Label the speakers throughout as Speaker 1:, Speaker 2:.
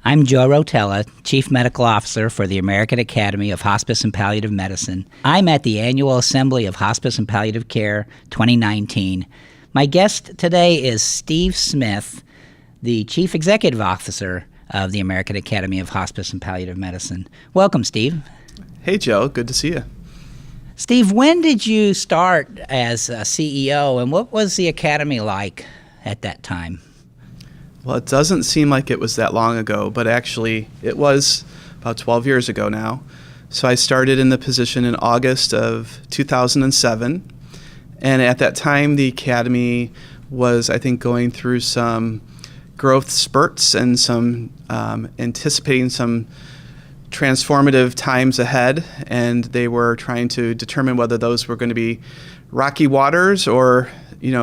Speaker 1: I'm Joe Rotella, Chief Medical Officer for the American Academy of Hospice and Palliative Medicine. I'm at the Annual Assembly of Hospice and Palliative Care 2019. My guest today is Steve Smith, the Chief Executive Officer of the American Academy of Hospice and Palliative Medicine. Welcome, Steve.
Speaker 2: Hey, Joe. Good to see you.
Speaker 1: Steve, when did you start as a CEO, and what was the Academy like at that time?
Speaker 2: Well, it doesn't seem like it was that long ago, but actually it was about 12 years ago now. So I started in the position in August of 2007. And at that time, the Academy was, I think, going through some growth spurts and some anticipating some transformative times ahead. And they were trying to determine whether those were going to be rocky waters or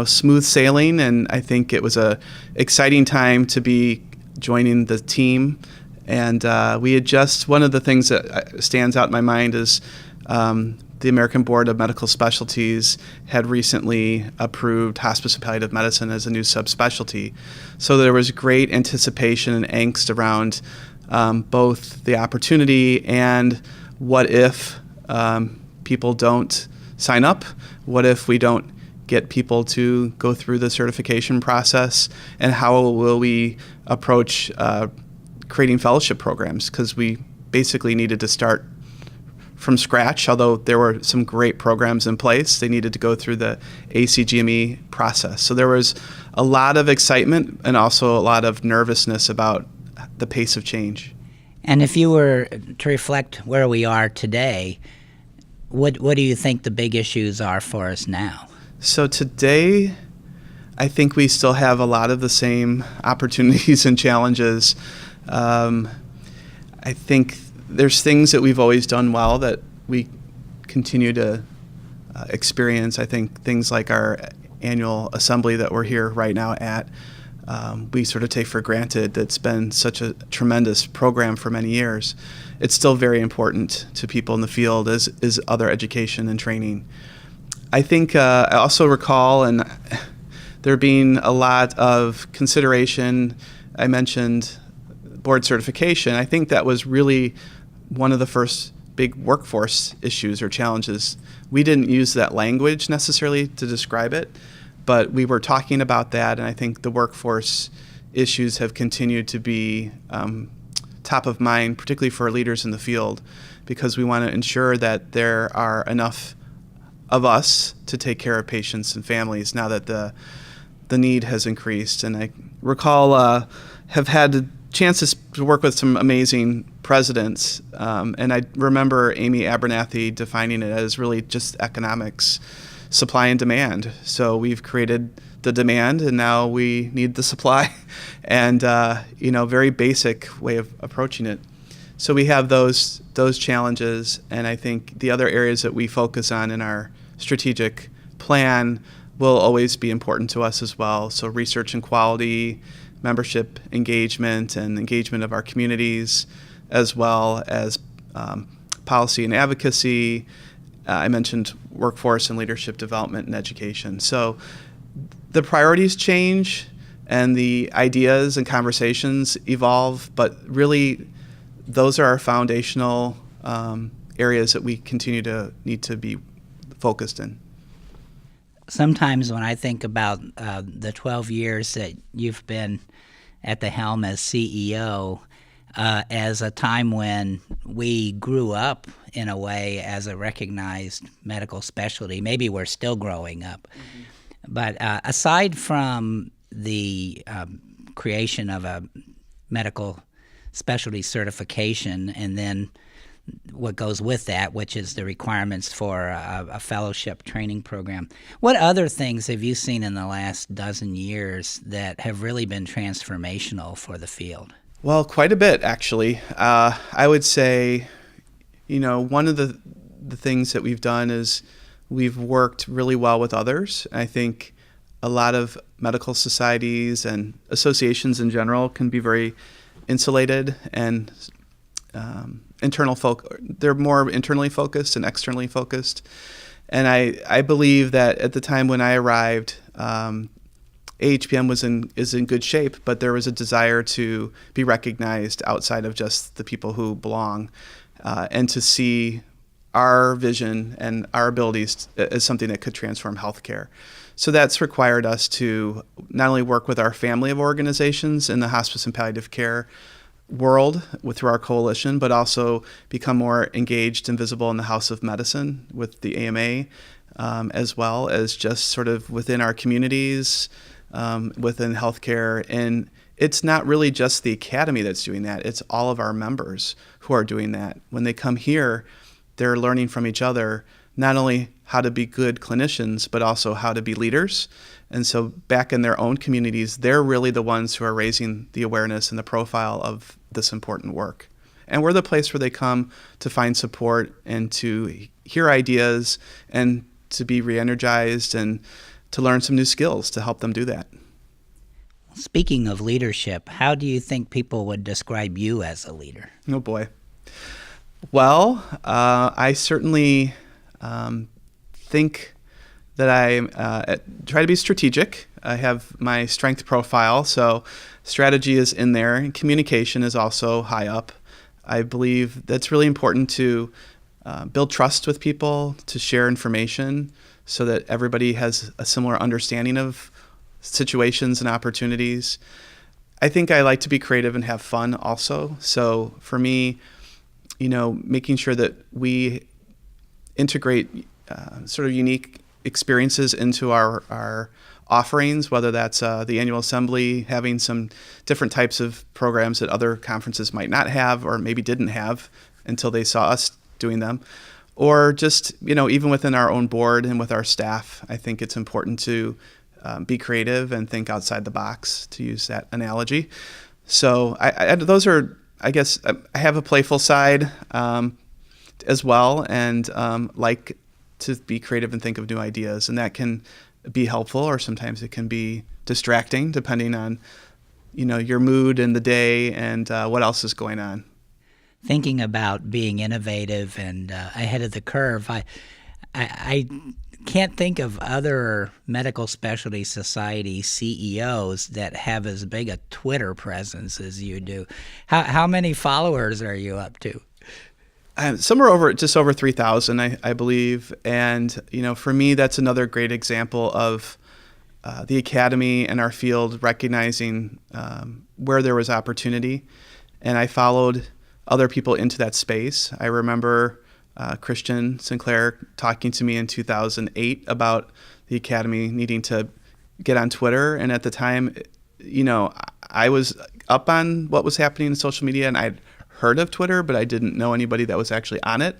Speaker 2: smooth sailing, and I think it was a exciting time to be joining the team. And we had one of the things that stands out in my mind is the American Board of Medical Specialties had recently approved hospice and palliative medicine as a new subspecialty. So there was great anticipation and angst around both the opportunity and what if people don't sign up? What if we don't get people to go through the certification process, and how will we approach creating fellowship programs? Because we basically needed to start from scratch. Although there were some great programs in place, they needed to go through the ACGME process. So there was a lot of excitement and also a lot of nervousness about the pace of change.
Speaker 1: And if you were to reflect where we are today, what do you think the big issues are for us now?
Speaker 2: So today, I think we still have a lot of the same opportunities and challenges. I think there's things that we've always done well that we continue to experience. I think things like our annual assembly that we're here right now at, we sort of take for granted. It's been such a tremendous program for many years. It's still very important to people in the field as is other education and training. I think I also recall, and there being a lot of consideration. I mentioned board certification. I think that was really one of the first big workforce issues or challenges. We didn't use that language necessarily to describe it, but we were talking about that, and I think the workforce issues have continued to be top of mind, particularly for leaders in the field, because we want to ensure that there are enough of us to take care of patients and families now that the need has increased. And I recall have had chances to work with some amazing presidents, and I remember Amy Abernathy defining it as really just economics, supply and demand. So we've created the demand, and now we need the supply, and very basic way of approaching it. So we have those challenges, and I think the other areas that we focus on in our strategic plan will always be important to us as well. So research and quality, membership engagement, and engagement of our communities, as well as policy and advocacy. I mentioned workforce and leadership development and education. So the priorities change and the ideas and conversations evolve, but really those are our foundational areas that we continue to need to be focused in.
Speaker 1: Sometimes when I think about the 12 years that you've been at the helm as CEO, as a time when we grew up in a way as a recognized medical specialty, maybe we're still growing up. Mm-hmm. But aside from the creation of a medical specialty certification and then what goes with that, which is the requirements for a fellowship training program. What other things have you seen in the last dozen years that have really been transformational for the field?
Speaker 2: Well, quite a bit, actually. I would say, one of the things that we've done is we've worked really well with others. I think a lot of medical societies and associations in general can be very insulated and they're more internally focused and externally focused. And I believe that at the time when I arrived, AAHPM is in good shape, but there was a desire to be recognized outside of just the people who belong, and to see our vision and our abilities as something that could transform healthcare. So that's required us to not only work with our family of organizations in the hospice and palliative care world through our coalition, but also become more engaged and visible in the House of Medicine with the AMA, as well as just sort of within our communities, within healthcare. And it's not really just the academy that's doing that. It's all of our members who are doing that. When they come here, they're learning from each other, not only how to be good clinicians, but also how to be leaders. And so back in their own communities, they're really the ones who are raising the awareness and the profile of this important work. And we're the place where they come to find support and to hear ideas and to be re-energized and to learn some new skills to help them do that.
Speaker 1: Speaking of leadership, how do you think people would describe you as a leader?
Speaker 2: Oh boy. Well, I certainly think that I try to be strategic. I have my strength profile, so strategy is in there, and communication is also high up. I believe that's really important to build trust with people, to share information so that everybody has a similar understanding of situations and opportunities. I think I like to be creative and have fun also. So for me, making sure that we integrate sort of unique experiences into our offerings, whether that's the annual assembly, having some different types of programs that other conferences might not have or maybe didn't have until they saw us doing them, or just, even within our own board and with our staff, I think it's important to be creative and think outside the box, to use that analogy. So those are, I guess, I have a playful side as well, and like to be creative and think of new ideas, and that can be helpful, or sometimes it can be distracting depending on your mood and the day and what else is going on.
Speaker 1: Thinking about being innovative and ahead of the curve, I can't think of other medical specialty society CEOs that have as big a Twitter presence as you do. How many followers are you up to?
Speaker 2: Somewhere just over 3,000, I believe. And, for me, that's another great example of the academy and our field recognizing where there was opportunity. And I followed other people into that space. I remember Christian Sinclair talking to me in 2008 about the academy needing to get on Twitter. And at the time, I was up on what was happening in social media, and I'd heard of Twitter, but I didn't know anybody that was actually on it.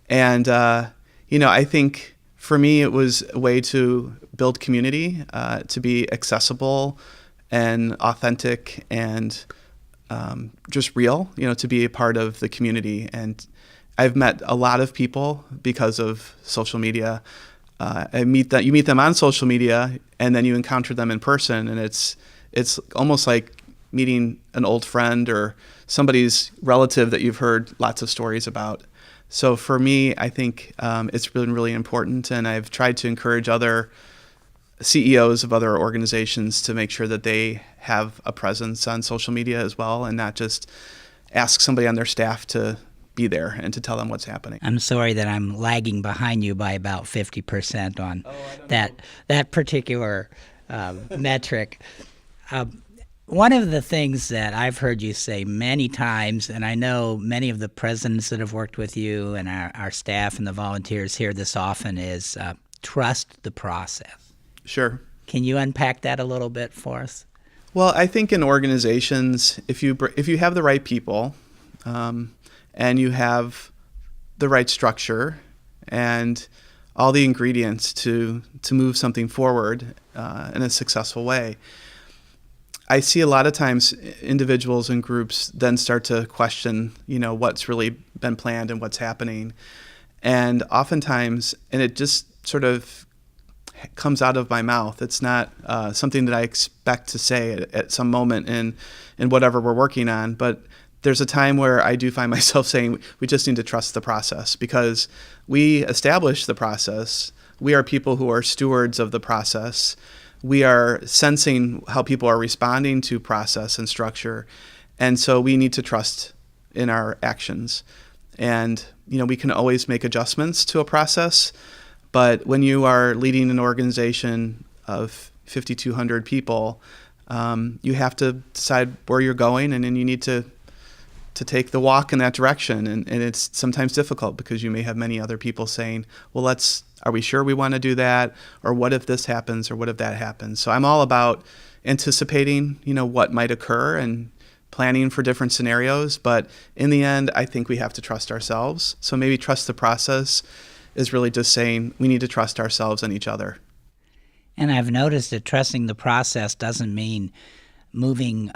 Speaker 2: And, I think for me, it was a way to build community, to be accessible and authentic and just real, to be a part of the community. And I've met a lot of people because of social media. You meet them on social media, and then you encounter them in person, and it's almost like meeting an old friend or somebody's relative that you've heard lots of stories about. So for me, I think it's been really important, and I've tried to encourage other CEOs of other organizations to make sure that they have a presence on social media as well, and not just ask somebody on their staff to be there and to tell them what's happening.
Speaker 1: I'm sorry that I'm lagging behind you by about 50% on that particular metric. One of the things that I've heard you say many times, and I know many of the presidents that have worked with you and our staff and the volunteers hear this often, is trust the process.
Speaker 2: Sure.
Speaker 1: Can you unpack that a little bit for us?
Speaker 2: Well, I think in organizations, if you have the right people and you have the right structure and all the ingredients to move something forward in a successful way, I see a lot of times individuals and groups then start to question, what's really been planned and what's happening. And oftentimes, and it just sort of comes out of my mouth. It's not something that I expect to say at some moment in whatever we're working on. But there's a time where I do find myself saying, we just need to trust the process, because we establish the process. We are people who are stewards of the process. we are sensing how people are responding to process and structure. And so we need to trust in our actions. And, we can always make adjustments to a process, but when you are leading an organization of 5,200 people, you have to decide where you're going, and then you need to take the walk in that direction. And it's sometimes difficult because you may have many other people saying, well, are we sure we want to do that? Or what if this happens? Or what if that happens? So I'm all about anticipating, what might occur and planning for different scenarios. But in the end, I think we have to trust ourselves. So maybe trust the process is really just saying we need to trust ourselves and each other.
Speaker 1: And I've noticed that trusting the process doesn't mean moving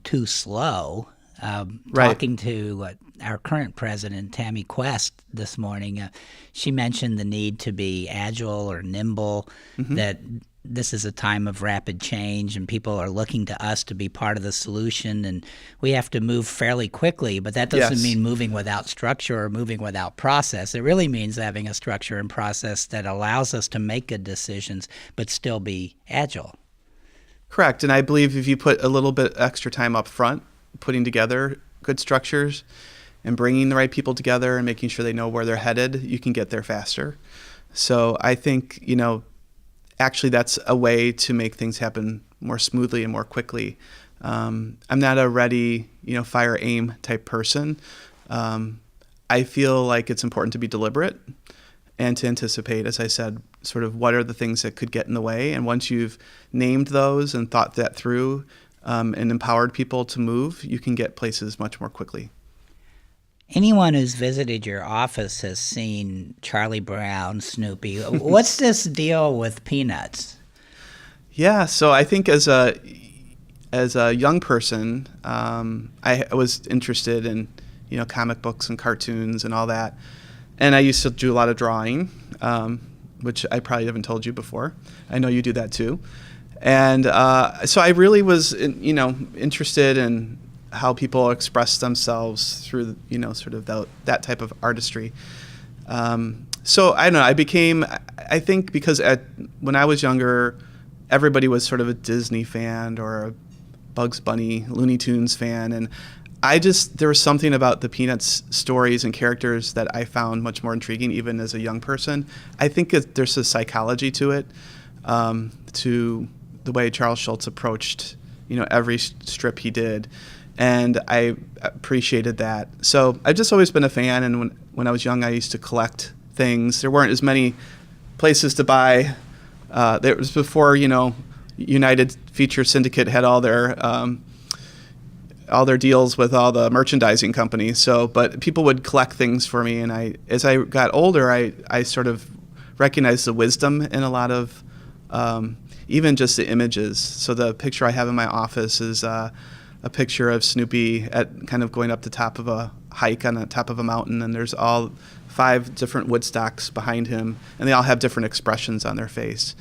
Speaker 1: too slow.
Speaker 2: Right.
Speaker 1: Talking to our current president, Tammy Quest, this morning, she mentioned the need to be agile or nimble, that this is a time of rapid change and people are looking to us to be part of the solution, and we have to move fairly quickly, but that doesn't mean moving without structure or moving without process. It really means having a structure and process that allows us to make good decisions but still be agile.
Speaker 2: Correct. And I believe if you put a little bit extra time up front, putting together good structures and bringing the right people together and making sure they know where they're headed, you can get there faster. So I think, actually that's a way to make things happen more smoothly and more quickly. I'm not a ready, fire, aim type person. I feel like it's important to be deliberate and to anticipate, as I said, sort of what are the things that could get in the way. And once you've named those and thought that through, and empowered people to move, you can get places much more quickly.
Speaker 1: Anyone who's visited your office has seen Charlie Brown, Snoopy. What's this deal with Peanuts?
Speaker 2: Yeah, so I think as a young person, I was interested in comic books and cartoons and all that, and I used to do a lot of drawing, which I probably haven't told you before. I know you do that too. And so I really was, interested in how people express themselves through, sort of that type of artistry. So I don't know. I think because when I was younger, everybody was sort of a Disney fan or a Bugs Bunny, Looney Tunes fan, and there was something about the Peanuts stories and characters that I found much more intriguing, even as a young person. I think there's a psychology to it, to the way Charles Schulz approached, every strip he did, and I appreciated that. So I've just always been a fan, and when I was young, I used to collect things. There weren't as many places to buy. There was before, United Feature Syndicate had all their deals with all the merchandising companies. So, but people would collect things for me, and as I got older, I sort of recognized the wisdom in a lot of even just the images. So the picture I have in my office is a picture of Snoopy at kind of going up the top of a hike on the top of a mountain, and there's all 5 different wood stocks behind him, and they all have different expressions on their face.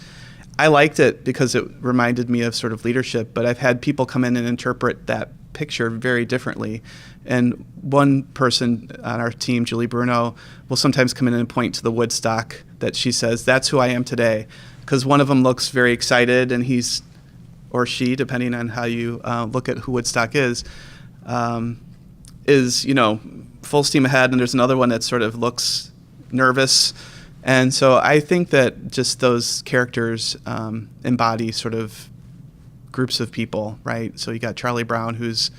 Speaker 2: I liked it because it reminded me of sort of leadership, but I've had people come in and interpret that picture very differently. And one person on our team, Julie Bruno, will sometimes come in and point to the wood stock that she says, that's who I am today. Because one of them looks very excited, and he's, or she, depending on how you look at who Woodstock is full steam ahead, and there's another one that sort of looks nervous. And so I think that just those characters embody sort of groups of people, right? So you got Charlie Brown, who's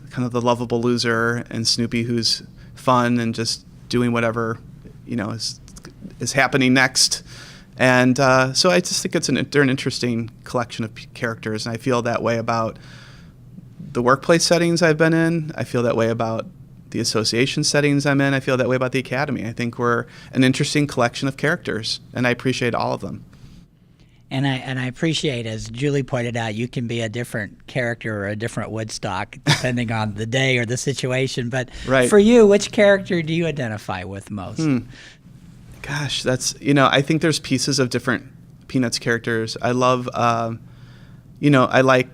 Speaker 2: kind of the lovable loser, and Snoopy, who's fun and just doing whatever, is happening next. And so I just think they're an interesting collection of characters, and I feel that way about the workplace settings I've been in. I feel that way about the association settings I'm in. I feel that way about the academy. I think we're an interesting collection of characters, and I appreciate all of them.
Speaker 1: And I appreciate, as Julie pointed out, you can be a different character or a different Woodstock depending on the day or the situation. But
Speaker 2: right.
Speaker 1: For you, which character do you identify with most?
Speaker 2: Gosh, that's, I think there's pieces of different Peanuts characters. I love, I like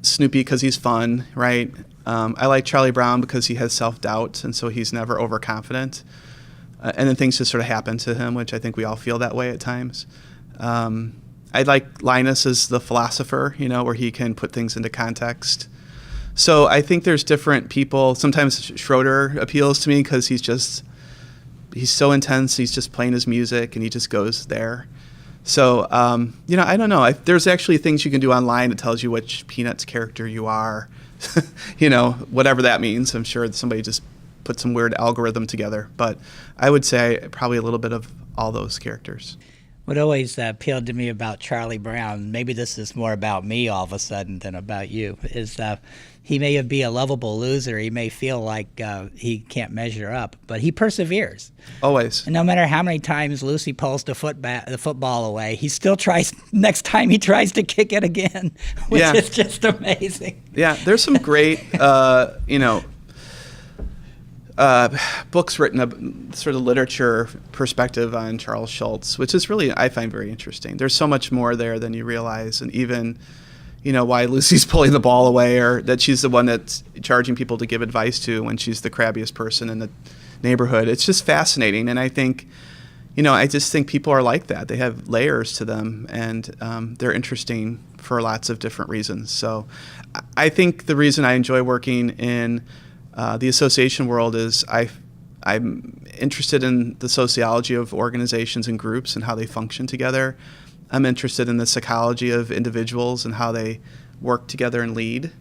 Speaker 2: Snoopy because he's fun, right? I like Charlie Brown because he has self-doubt, and so he's never overconfident. And then things just sort of happen to him, which I think we all feel that way at times. I like Linus as the philosopher, where he can put things into context. So I think there's different people. Sometimes Schroeder appeals to me because he's so intense. He's just playing his music and he just goes there. So, I don't know. There's actually things you can do online that tells you which Peanuts character you are, whatever that means. I'm sure somebody just put some weird algorithm together. But I would say probably a little bit of all those characters.
Speaker 1: What always appealed to me about Charlie Brown, maybe this is more about me all of a sudden than about you, is he may be a lovable loser. He may feel like he can't measure up, but he perseveres.
Speaker 2: Always.
Speaker 1: And no matter how many times Lucy pulls the football away, he still tries. Next time he tries to kick it again, which is just amazing.
Speaker 2: Yeah, there's some great, books written up, sort of literature perspective on Charles Schultz, which is really, I find, very interesting. There's so much more there than you realize, and even, why Lucy's pulling the ball away, or that she's the one that's charging people to give advice to when she's the crabbiest person in the neighborhood. It's just fascinating, and I think, I just think people are like that. They have layers to them, and they're interesting for lots of different reasons. So I think the reason I enjoy working in the association world is I'm interested in the sociology of organizations and groups and how they function together. I'm interested in the psychology of individuals and how they work together and lead.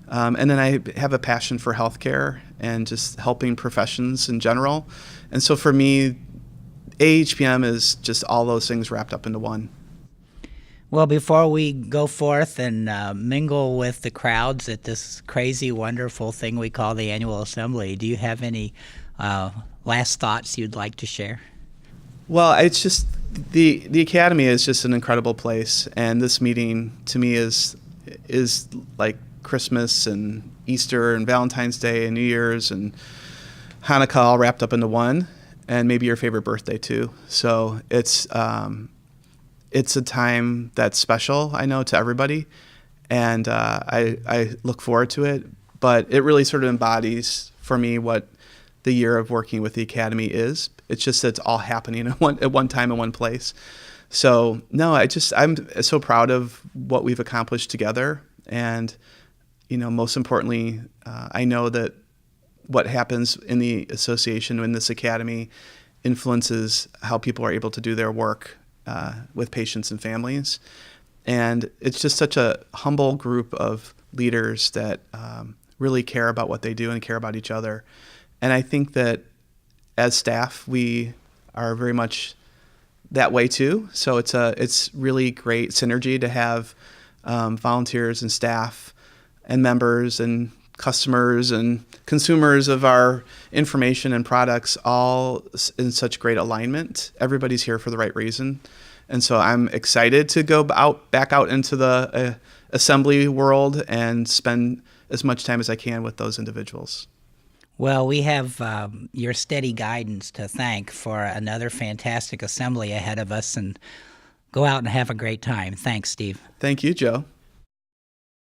Speaker 2: And then I have a passion for healthcare and just helping professions in general. And so for me, AAHPM is just all those things wrapped up into one.
Speaker 1: Well, before we go forth and mingle with the crowds at this crazy, wonderful thing we call the annual assembly, do you have any last thoughts you'd like to share?
Speaker 2: Well, it's just the Academy is just an incredible place, and this meeting to me is like Christmas and Easter and Valentine's Day and New Year's and Hanukkah all wrapped up into one, and maybe your favorite birthday too. So it's a time that's special, I know, to everybody, and I look forward to it. But it really sort of embodies for me what the year of working with the Academy is. It's just that it's all happening at one time in one place. So no, I'm so proud of what we've accomplished together, and most importantly, I know that what happens in the association, in this Academy, influences how people are able to do their work with patients and families. And it's just such a humble group of leaders that really care about what they do and care about each other. And I think that as staff, we are very much that way too. So it's really great synergy to have volunteers and staff and members and customers and consumers of our information and products all in such great alignment. Everybody's here for the right reason. And so I'm excited to go back out into the assembly world and spend as much time as I can with those individuals.
Speaker 1: Well, we have your steady guidance to thank for another fantastic assembly ahead of us, and go out and have a great time. Thanks, Steve.
Speaker 2: Thank you, Joe.